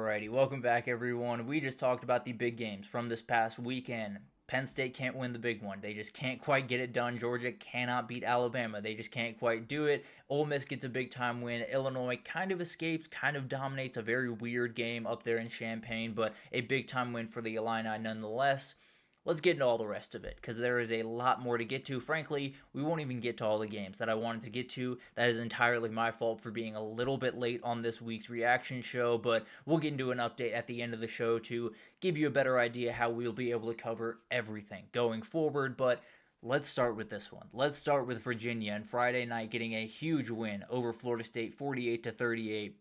Alrighty, welcome back everyone. We just talked about the big games from this past weekend. Penn State can't win the big one. They just can't quite get it done. Georgia cannot beat Alabama. They just can't quite do it. Ole Miss gets a big time win. Illinois kind of escapes, kind of dominates a very weird game up there in Champaign, but a big time win for the Illini nonetheless. Let's get into all the rest of it because there is a lot more to get to. Frankly, we won't even get to all the games that I wanted to get to. That is entirely my fault for being a little bit late on this week's reaction show, but we'll get into an update at the end of the show to give you a better idea how we'll be able to cover everything going forward. But let's start with this one. Let's start with Virginia and Friday night getting a huge win over Florida State 48 to 38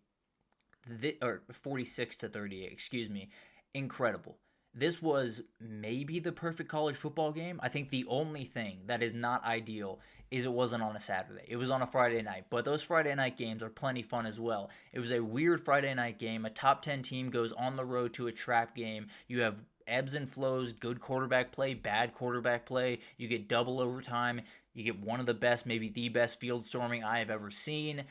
or 46 to 38, excuse me. Incredible. This was maybe the perfect college football game. I think the only thing that is not ideal is it wasn't on a Saturday. It was on a Friday night, but those Friday night games are plenty fun as well. It was a weird Friday night game. A top 10 team goes on the road to a trap game. You have ebbs and flows, good quarterback play, bad quarterback play. You get double overtime. You get one of the best, maybe the best field storming I have ever seen.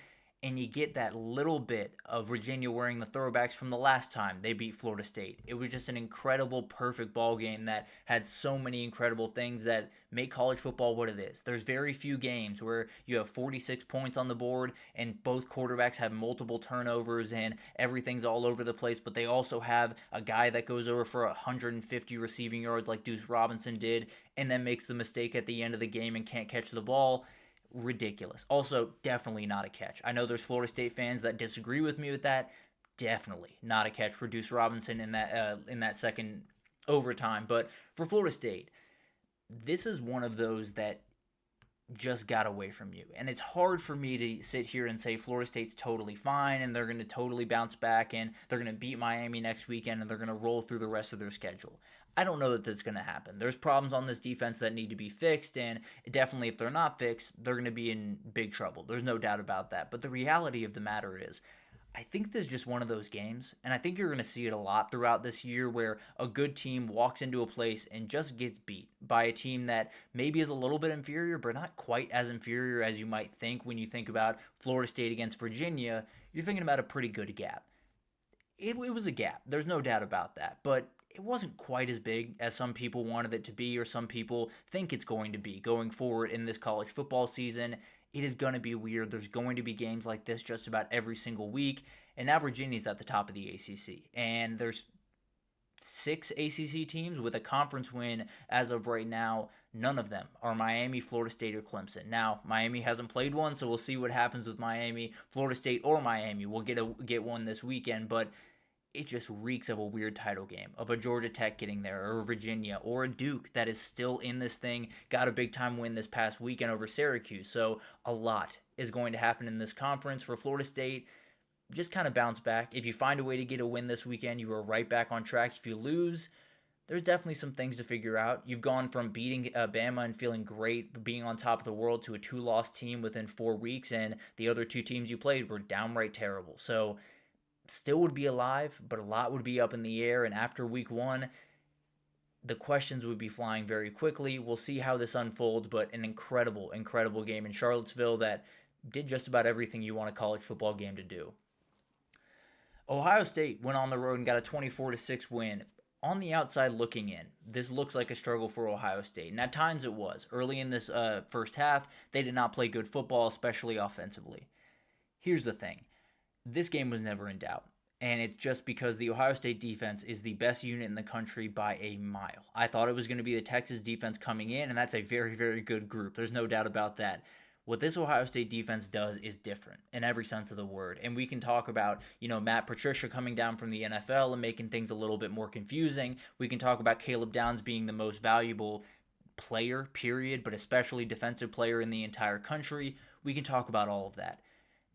And you get that little bit of Virginia wearing the throwbacks from the last time they beat Florida State. It was just an incredible, perfect ball game that had so many incredible things that make college football what it is. There's very few games where you have 46 points on the board and both quarterbacks have multiple turnovers and everything's all over the place, but they also have a guy that goes over for 150 receiving yards like Deuce Robinson did and then makes the mistake at the end of the game and can't catch the ball. Ridiculous. Also, definitely not a catch. I know there's Florida State fans that disagree with me with that. Definitely not a catch for Deuce Robinson in that second overtime. But for Florida State, this is one of those that just got away from you. And it's hard for me to sit here and say Florida State's totally fine and they're going to totally bounce back and they're going to beat Miami next weekend and they're going to roll through the rest of their schedule. I don't know that that's going to happen. There's problems on this defense that need to be fixed, and definitely if they're not fixed, they're going to be in big trouble. There's no doubt about that. But the reality of the matter is, I think this is just one of those games, and I think you're going to see it a lot throughout this year where a good team walks into a place and just gets beat by a team that maybe is a little bit inferior, but not quite as inferior as you might think when you think about Florida State against Virginia. You're thinking about a pretty good gap. It was a gap. There's no doubt about that. But it wasn't quite as big as some people wanted it to be or some people think it's going to be going forward in this college football season. It is going to be weird. There's going to be games like this just about every single week. And now Virginia's at the top of the ACC. And there's 6 ACC teams with a conference win as of right now. None of them are Miami, Florida State, or Clemson. Now, Miami hasn't played one, so we'll see what happens with Miami. Florida State or Miami will get one this weekend, but it just reeks of a weird title game, of a Georgia Tech getting there, or Virginia, or a Duke that is still in this thing, got a big-time win this past weekend over Syracuse. So a lot is going to happen in this conference. For Florida State, just kind of bounce back. If you find a way to get a win this weekend, you are right back on track. If you lose, there's definitely some things to figure out. You've gone from beating Bama and feeling great, being on top of the world, to a 2-loss team within 4 weeks, and the other 2 teams you played were downright terrible. So still would be alive, but a lot would be up in the air, and after week 1, the questions would be flying very quickly. We'll see how this unfolds, but an incredible, incredible game in Charlottesville that did just about everything you want a college football game to do. Ohio State went on the road and got a 24-6 win. On the outside looking in, this looks like a struggle for Ohio State, and at times it was. Early in this first half, they did not play good football, especially offensively. Here's the thing. This game was never in doubt, and it's just because the Ohio State defense is the best unit in the country by a mile. I thought it was going to be the Texas defense coming in, and that's a very, very good group. There's no doubt about that. What this Ohio State defense does is different in every sense of the word, and we can talk about, Matt Patricia coming down from the NFL and making things a little bit more confusing. We can talk about Caleb Downs being the most valuable player, period, but especially defensive player in the entire country. We can talk about all of that.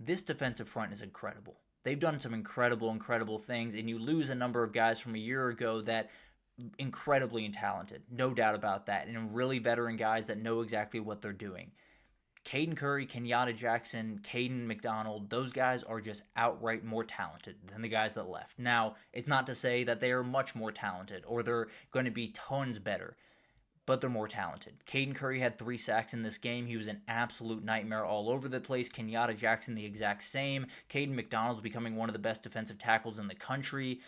This defensive front is incredible. They've done some incredible, incredible things, and you lose a number of guys from a year ago that incredibly talented, no doubt about that, and really veteran guys that know exactly what they're doing. Caden Curry, Kenyatta Jackson, Caden McDonald, those guys are just outright more talented than the guys that left. Now, it's not to say that they are much more talented or they're going to be tons better, but they're more talented. Caden Curry had 3 sacks in this game. He was an absolute nightmare all over the place. Kenyatta Jackson, the exact same. Caden McDonald's becoming one of the best defensive tackles in the country.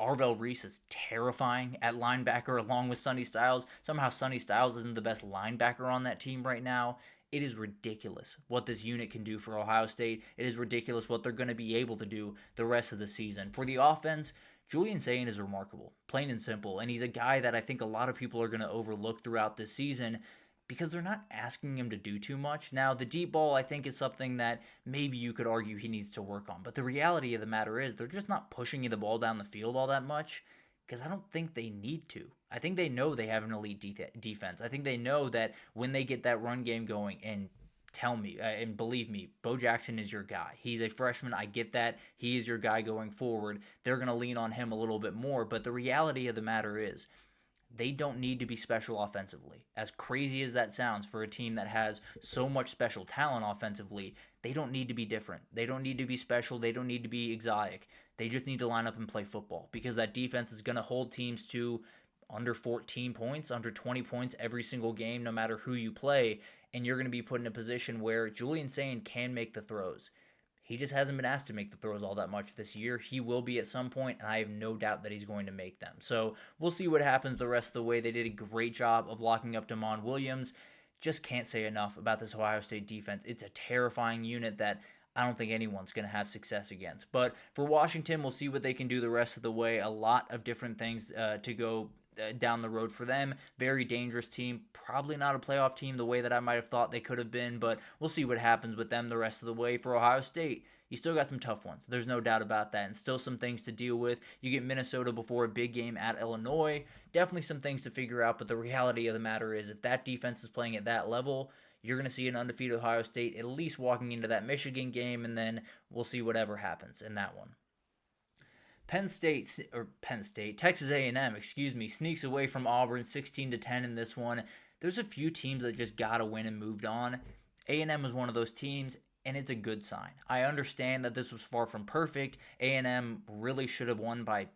Arvell Reese is terrifying at linebacker along with Sonny Styles. Somehow Sonny Styles isn't the best linebacker on that team right now. It is ridiculous what this unit can do for Ohio State. It is ridiculous what they're going to be able to do the rest of the season. For the offense, Julian Sayin is remarkable, plain and simple, and he's a guy that I think a lot of people are going to overlook throughout this season because they're not asking him to do too much. Now, the deep ball, I think, is something that maybe you could argue he needs to work on, but the reality of the matter is they're just not pushing the ball down the field all that much because I don't think they need to. I think they know they have an elite defense. I think they know that when they get that run game going, and tell me, and believe me, Bo Jackson is your guy. He's a freshman. I get that. He is your guy going forward. They're going to lean on him a little bit more. But the reality of the matter is they don't need to be special offensively. As crazy as that sounds for a team that has so much special talent offensively, they don't need to be different. They don't need to be special. They don't need to be exotic. They just need to line up and play football because that defense is going to hold teams to under 14 points, under 20 points every single game, no matter who you play, and you're going to be put in a position where Julian Sayin can make the throws. He just hasn't been asked to make the throws all that much this year. He will be at some point, and I have no doubt that he's going to make them. So we'll see what happens the rest of the way. They did a great job of locking up Damon Williams. Just can't say enough about this Ohio State defense. It's a terrifying unit that I don't think anyone's going to have success against. But for Washington, we'll see what they can do the rest of the way. A lot of different things to go down the road for them. Very dangerous team. Probably not a playoff team the way that I might have thought they could have been, but we'll see what happens with them the rest of the way. For Ohio State, you still got some tough ones. There's no doubt about that, and still some things to deal with. You get Minnesota before a big game at Illinois. Definitely some things to figure out, but the reality of the matter is if that defense is playing at that level, you're going to see an undefeated Ohio State at least walking into that Michigan game, and then we'll see whatever happens in that one. Texas A&M, sneaks away from Auburn 16-10 in this one. There's a few teams that just got to win and moved on. A&M was one of those teams, and it's a good sign. I understand that this was far from perfect. A&M really should have won by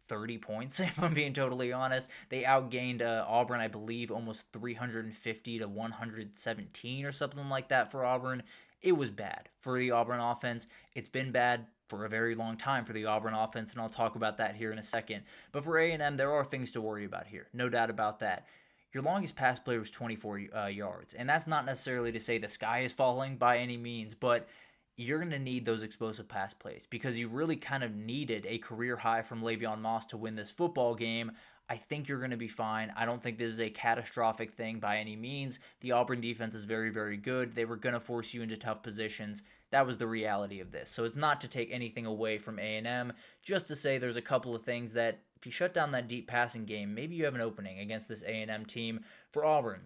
30 points, if I'm being totally honest. They outgained Auburn, I believe, almost 350 to 117 or something like that for Auburn. It was bad for the Auburn offense. It's been bad for a very long time for the Auburn offense, and I'll talk about that here in a second. But for A&M, there are things to worry about here. No doubt about that. Your longest pass play was 24 yards, and that's not necessarily to say the sky is falling by any means, but you're going to need those explosive pass plays because you really kind of needed a career high from Le'Veon Moss to win this football game. I think you're going to be fine. I don't think this is a catastrophic thing by any means. The Auburn defense is very, very good. They were going to force you into tough positions. That was the reality of this. So it's not to take anything away from A&M, just to say there's a couple of things that if you shut down that deep passing game, maybe you have an opening against this A&M team. For Auburn,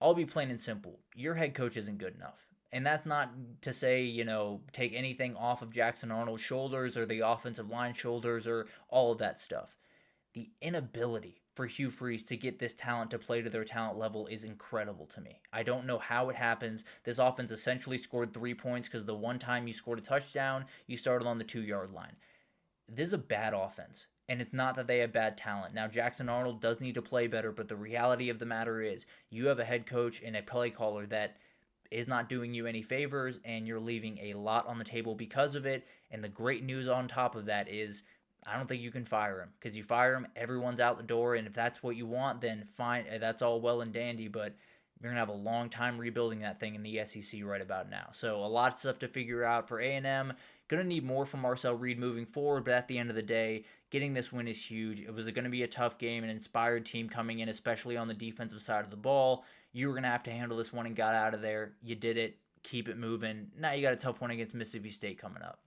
I'll be plain and simple. Your head coach isn't good enough. And that's not to say, take anything off of Jackson Arnold's shoulders or the offensive line shoulders or all of that stuff. The inability for Hugh Freeze to get this talent to play to their talent level is incredible to me. I don't know how it happens. This offense essentially scored 3 points because the one time you scored a touchdown, you started on the 2-yard line. This is a bad offense, and it's not that they have bad talent. Now, Jackson Arnold does need to play better, but the reality of the matter is you have a head coach and a play caller that is not doing you any favors, and you're leaving a lot on the table because of it. And the great news on top of that is I don't think you can fire him because you fire him, everyone's out the door, and if that's what you want, then fine, that's all well and dandy, but you're going to have a long time rebuilding that thing in the SEC right about now. So a lot of stuff to figure out for A&M. Going to need more from Marcel Reed moving forward, but at the end of the day, getting this win is huge. It was going to be a tough game, an inspired team coming in, especially on the defensive side of the ball. You were going to have to handle this one and got out of there. You did it. Keep it moving. Now you got a tough one against Mississippi State coming up.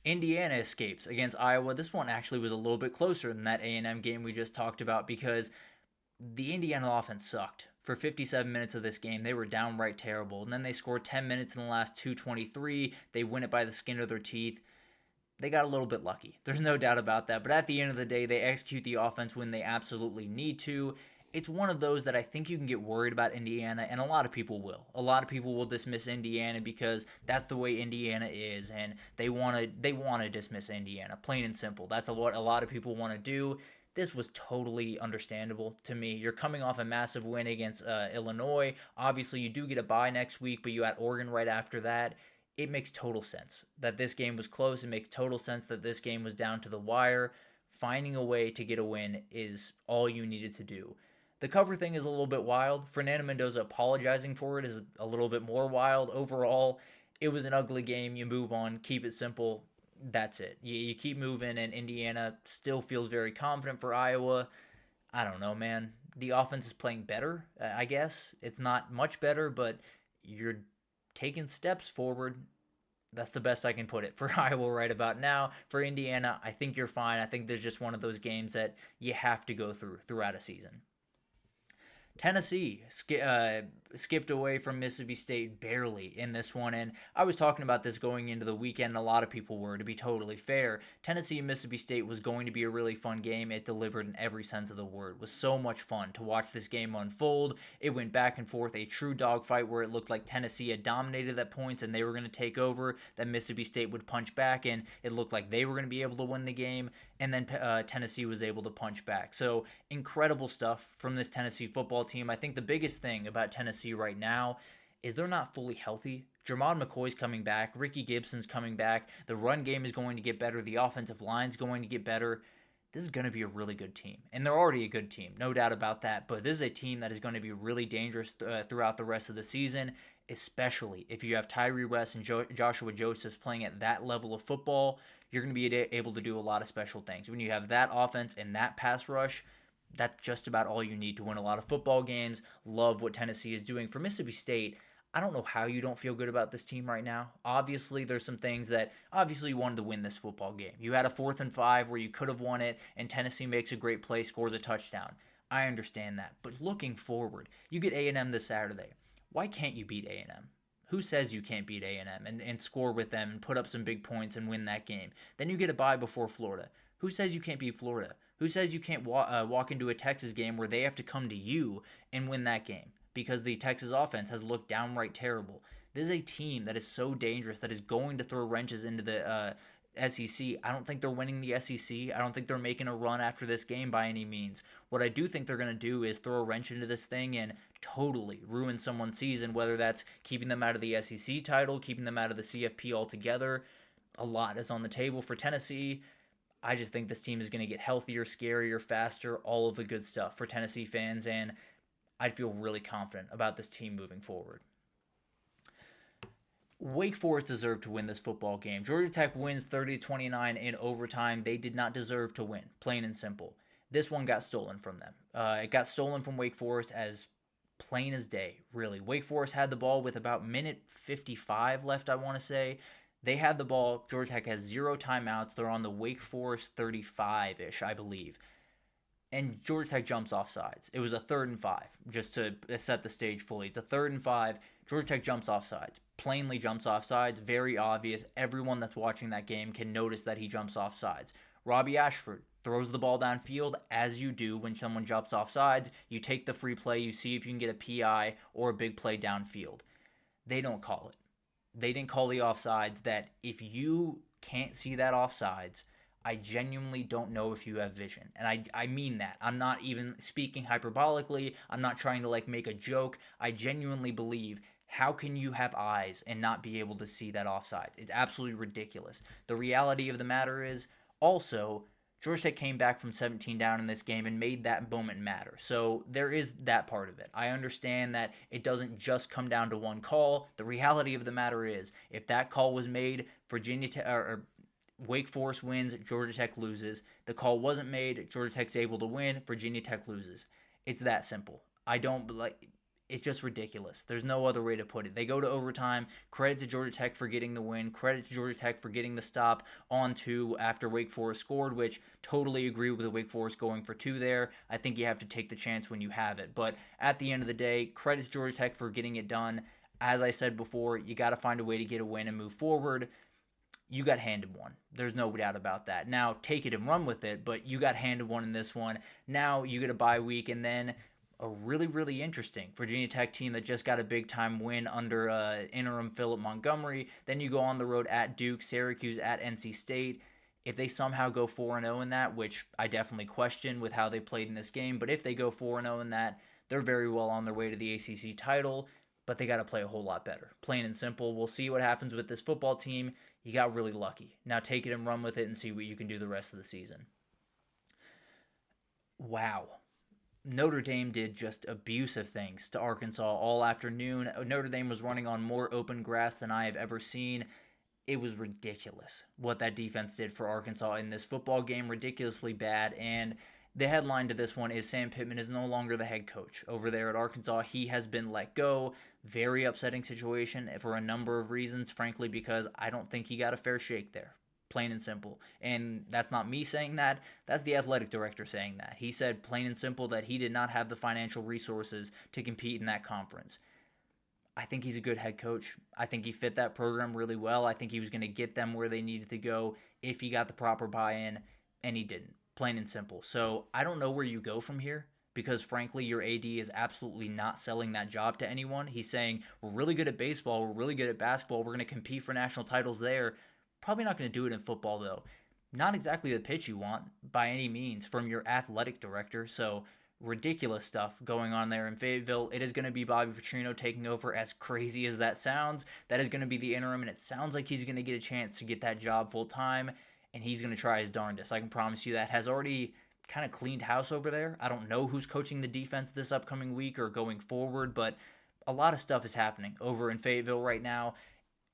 Indiana escapes against Iowa. This one actually was a little bit closer than that A&M game we just talked about because the Indiana offense sucked. For 57 minutes of this game, they were downright terrible. And then they scored 10 minutes in the last 2:23. They win it by the skin of their teeth. They got a little bit lucky. There's no doubt about that. But at the end of the day, they execute the offense when they absolutely need to. It's one of those that I think you can get worried about Indiana, and a lot of people will. A lot of people will dismiss Indiana because that's the way Indiana is, and they want to dismiss Indiana, plain and simple. That's what a lot of people want to do. This was totally understandable to me. You're coming off a massive win against Illinois. Obviously, you do get a bye next week, but you had Oregon right after that. It makes total sense that this game was close. It makes total sense that this game was down to the wire. Finding a way to get a win is all you needed to do. The cover thing is a little bit wild. Fernando Mendoza apologizing for it is a little bit more wild. Overall, it was an ugly game. You move on, keep it simple. That's it. You keep moving, and Indiana still feels very confident for Iowa. I don't know, man. The offense is playing better, I guess. It's not much better, but you're taking steps forward. That's the best I can put it for Iowa right about now. For Indiana, I think you're fine. I think there's just one of those games that you have to go throughout a season. Tennessee skipped away from Mississippi State barely in this one, and I was talking about this going into the weekend, and a lot of people were, to be totally fair. Tennessee and Mississippi State was going to be a really fun game. It delivered in every sense of the word. It was so much fun to watch this game unfold. It went back and forth, a true dogfight where it looked like Tennessee had dominated at points and they were going to take over, that Mississippi State would punch back, and it looked like they were going to be able to win the game, and then Tennessee was able to punch back. So incredible stuff from this Tennessee football team. I think the biggest thing about Tennessee right now is they're not fully healthy. Jermon McCoy's coming back. Ricky Gibson's coming back. The run game is going to get better. The offensive line's going to get better. This is going to be a really good team. And they're already a good team, no doubt about that. But this is a team that is going to be really dangerous throughout the rest of the season, especially if you have Tyree West and Joshua Josephs playing at that level of football. You're going to be able to do a lot of special things. When you have that offense and that pass rush, that's just about all you need to win a lot of football games. Love what Tennessee is doing. For Mississippi State, I don't know how you don't feel good about this team right now. Obviously, there's some things that obviously you wanted to win this football game. You had a 4th and 5 where you could have won it, and Tennessee makes a great play, scores a touchdown. I understand that. But looking forward, you get A&M this Saturday. Why can't you beat A&M? Who says you can't beat A&M and score with them and put up some big points and win that game? Then you get a bye before Florida. Who says you can't beat Florida? Who says you can't walk into a Texas game where they have to come to you and win that game? Because the Texas offense has looked downright terrible. This is a team that is so dangerous that is going to throw wrenches into the SEC. I don't think they're winning the SEC. I don't think they're making a run after this game by any means. What I do think they're going to do is throw a wrench into this thing and totally ruin someone's season, whether that's keeping them out of the SEC title, keeping them out of the CFP altogether. A lot is on the table for Tennessee. I just think this team is going to get healthier, scarier, faster, all of the good stuff for Tennessee fans, and I feel really confident about this team moving forward. Wake Forest deserved to win this football game. Georgia Tech wins 30-29 in overtime. They did not deserve to win, plain and simple. This one got stolen from them. It got stolen from Wake Forest as plain as day, really. Wake Forest had the ball with about minute 55 left, I want to say. They had the ball. Georgia Tech has 0 timeouts. They're on the Wake Forest 35-ish, I believe. And Georgia Tech jumps off sides. It was a 3rd and 5, just to set the stage fully. It's a 3rd and 5. Georgia Tech jumps off sides. Plainly jumps off sides. Very obvious. Everyone that's watching that game can notice that he jumps off sides. Robbie Ashford throws the ball downfield, as you do when someone jumps off sides. You take the free play. You see if you can get a PI or a big play downfield. They don't call it. They didn't call the offsides. That if you can't see that offsides, I genuinely don't know if you have vision. And I mean that. I'm not even speaking hyperbolically. I'm not trying to make a joke. I genuinely believe, how can you have eyes and not be able to see that offside? It's absolutely ridiculous. The reality of the matter is also, Georgia Tech came back from 17 down in this game and made that moment matter. So there is that part of it. I understand that it doesn't just come down to one call. The reality of the matter is, if that call was made, Wake Forest wins, Georgia Tech loses. The call wasn't made, Georgia Tech's able to win, Virginia Tech loses. It's that simple. It's just ridiculous. There's no other way to put it. They go to overtime. Credit to Georgia Tech for getting the win. Credit to Georgia Tech for getting the stop on 2 after Wake Forest scored, which totally agree with the Wake Forest going for 2 there. I think you have to take the chance when you have it. But at the end of the day, credit to Georgia Tech for getting it done. As I said before, you got to find a way to get a win and move forward. You got handed one. There's no doubt about that. Now, take it and run with it, but you got handed one in this one. Now you get a bye week, and then a really, really interesting Virginia Tech team that just got a big-time win under interim Philip Montgomery. Then you go on the road at Duke, Syracuse, at NC State. If they somehow go 4-0 in that, which I definitely question with how they played in this game, but if they go 4-0 in that, they're very well on their way to the ACC title, but they got to play a whole lot better. Plain and simple. We'll see what happens with this football team. You got really lucky. Now take it and run with it and see what you can do the rest of the season. Wow. Notre Dame did just abusive things to Arkansas all afternoon. Notre Dame was running on more open grass than I have ever seen. It was ridiculous what that defense did for Arkansas in this football game, ridiculously bad. And the headline to this one is Sam Pittman is no longer the head coach over there at Arkansas. He has been let go. Very upsetting situation for a number of reasons, frankly, because I don't think he got a fair shake there. Plain and simple. And that's not me saying that. That's the athletic director saying that. He said plain and simple that he did not have the financial resources to compete in that conference. I think he's a good head coach. I think he fit that program really well. I think he was going to get them where they needed to go if he got the proper buy-in, and he didn't. Plain and simple. So I don't know where you go from here because, frankly, your AD is absolutely not selling that job to anyone. He's saying, we're really good at baseball. We're really good at basketball. We're going to compete for national titles there. Probably not going to do it in football, though. Not exactly the pitch you want by any means from your athletic director. So ridiculous stuff going on there in Fayetteville. It is going to be Bobby Petrino taking over, as crazy as that sounds. That is going to be the interim, and it sounds like he's going to get a chance to get that job full time, and he's going to try his darndest. I can promise you that. Has already kind of cleaned house over there. I don't know who's coaching the defense this upcoming week or going forward, but a lot of stuff is happening over in Fayetteville right now.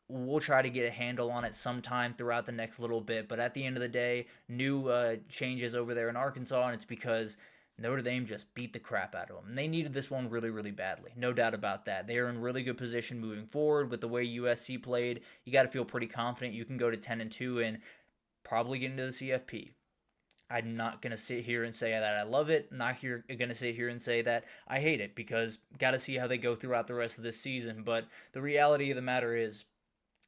We'll try to get a handle on it sometime throughout the next little bit, but at the end of the day, new changes over there in Arkansas, and it's because Notre Dame just beat the crap out of them. And they needed this one really, really badly. No doubt about that. They are in really good position moving forward with the way USC played. You got to feel pretty confident you can go to 10-2 and probably get into the CFP. I'm not going to sit here and say that I love it. I'm not going to sit here and say that I hate it because got to see how they go throughout the rest of this season. But the reality of the matter is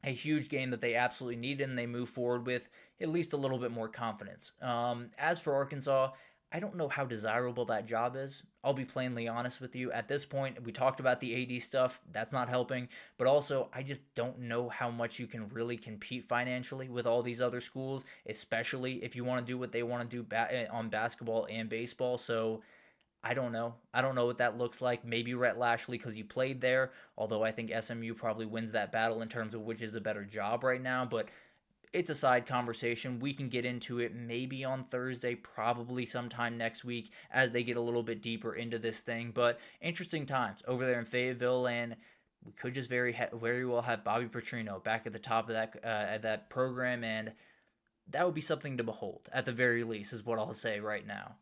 a huge game that they absolutely needed, and they move forward with at least a little bit more confidence. As for Arkansas, I don't know how desirable that job is. I'll be plainly honest with you. At this point, we talked about the AD stuff. That's not helping. But also, I just don't know how much you can really compete financially with all these other schools, especially if you want to do what they want to do on basketball and baseball. So I don't know. I don't know what that looks like. Maybe Rhett Lashley because he played there, although I think SMU probably wins that battle in terms of which is a better job right now. But it's a side conversation. We can get into it maybe on Thursday, probably sometime next week as they get a little bit deeper into this thing. But interesting times over there in Fayetteville, and we could just very well have Bobby Petrino back at the top of that program, and that would be something to behold at the very least, is what I'll say right now.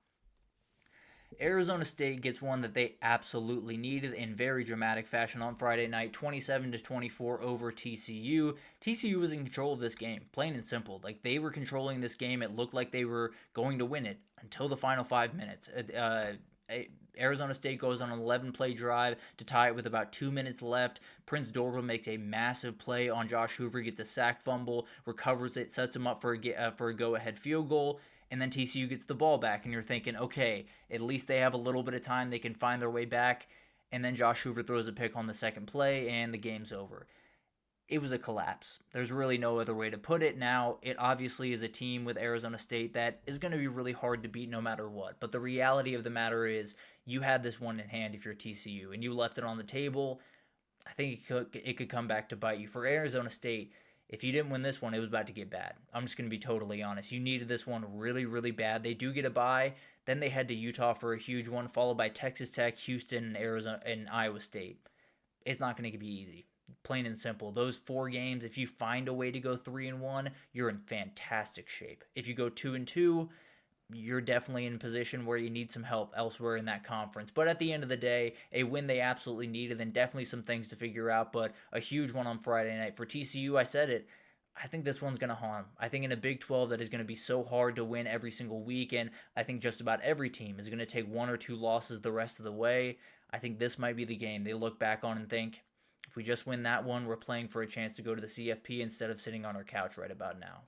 Arizona State gets one that they absolutely needed in very dramatic fashion on Friday night, 27-24 over TCU. TCU was in control of this game, plain and simple. Like, they were controlling this game. It looked like they were going to win it until the final 5 minutes. Arizona State goes on an 11-play drive to tie it with about 2 minutes left. Prince Dorval makes a massive play on Josh Hoover, gets a sack fumble, recovers it, sets him up for a go-ahead field goal. And then TCU gets the ball back, and you're thinking, okay, at least they have a little bit of time. They can find their way back. And then Josh Hoover throws a pick on the second play, and the game's over. It was a collapse. There's really no other way to put it. Now, it obviously is a team with Arizona State that is going to be really hard to beat no matter what. But the reality of the matter is you had this one in hand if you're TCU, and you left it on the table. I think it could come back to bite you. For Arizona State, if you didn't win this one, it was about to get bad. I'm just going to be totally honest. You needed this one really, really bad. They do get a bye. Then they head to Utah for a huge one, followed by Texas Tech, Houston, and Arizona and Iowa State. It's not going to be easy. Plain and simple. Those 4 games, if you find a way to go 3-1, you're in fantastic shape. If you go 2-2, you're definitely in a position where you need some help elsewhere in that conference. But at the end of the day, a win they absolutely needed, and definitely some things to figure out, but a huge one on Friday night. For TCU, I said it, I think this one's going to haunt them. I think in a Big 12 that is going to be so hard to win every single week, and I think just about every team is going to take 1 or 2 losses the rest of the way. I think this might be the game they look back on and think, if we just win that one, we're playing for a chance to go to the CFP instead of sitting on our couch right about now.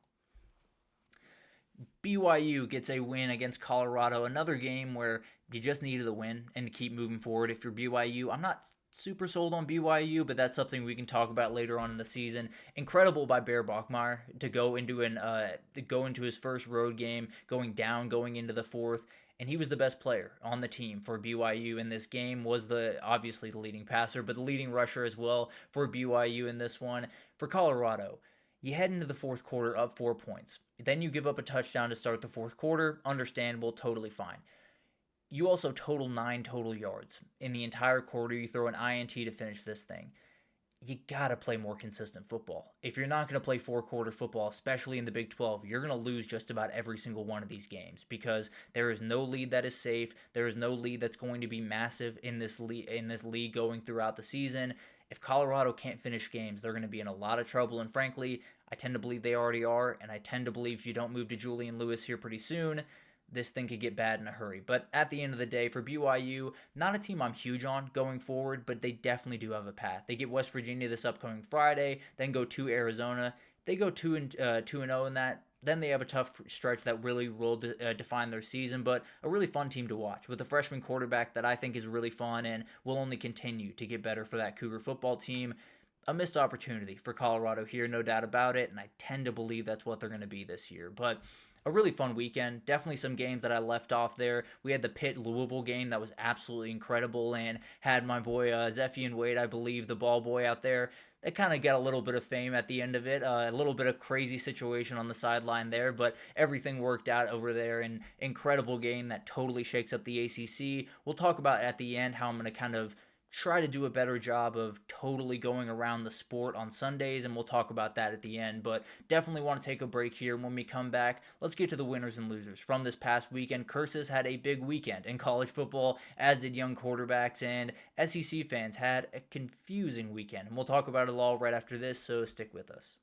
BYU gets a win against Colorado, another game where you just needed a win and to keep moving forward. If you're BYU, I'm not super sold on BYU, but that's something we can talk about later on in the season. Incredible by Bear Bachmeier to go into his first road game, going down, going into the fourth, and he was the best player on the team for BYU in this game. Was the obviously the leading passer, but the leading rusher as well for BYU in this one. For Colorado, you head into the fourth quarter up 4 points. Then you give up a touchdown to start the fourth quarter. Understandable, totally fine. You also total 9 total yards. In the entire quarter, you throw an INT to finish this thing. You gotta play more consistent football. If you're not gonna play four-quarter football, especially in the Big 12, you're gonna lose just about every single one of these games because there is no lead that is safe. There is no lead that's going to be massive in this league going throughout the season. If Colorado can't finish games, they're going to be in a lot of trouble. And frankly, I tend to believe they already are. And I tend to believe if you don't move to Julian Lewis here pretty soon, this thing could get bad in a hurry. But at the end of the day, for BYU, not a team I'm huge on going forward, but they definitely do have a path. They get West Virginia this upcoming Friday, then go to Arizona. They go 2-0 in that. Then they have a tough stretch that really will define their season, but a really fun team to watch with a freshman quarterback that I think is really fun and will only continue to get better for that Cougar football team. A missed opportunity for Colorado here, no doubt about it, and I tend to believe that's what they're going to be this year. But a really fun weekend. Definitely some games that I left off there. We had the Pitt-Louisville game that was absolutely incredible and had my boy Zephian Wade, I believe, the ball boy out there. It kind of got a little bit of fame at the end of it, a little bit of crazy situation on the sideline there, but everything worked out over there. An incredible game that totally shakes up the ACC. We'll talk about at the end how I'm going to kind of try to do a better job of totally going around the sport on Sundays, and we'll talk about that at the end. But definitely want to take a break here. When we come back, let's get to the winners and losers from this past weekend. Curses had a big weekend in college football, as did young quarterbacks, and SEC fans had a confusing weekend. And we'll talk about it all right after this, so stick with us.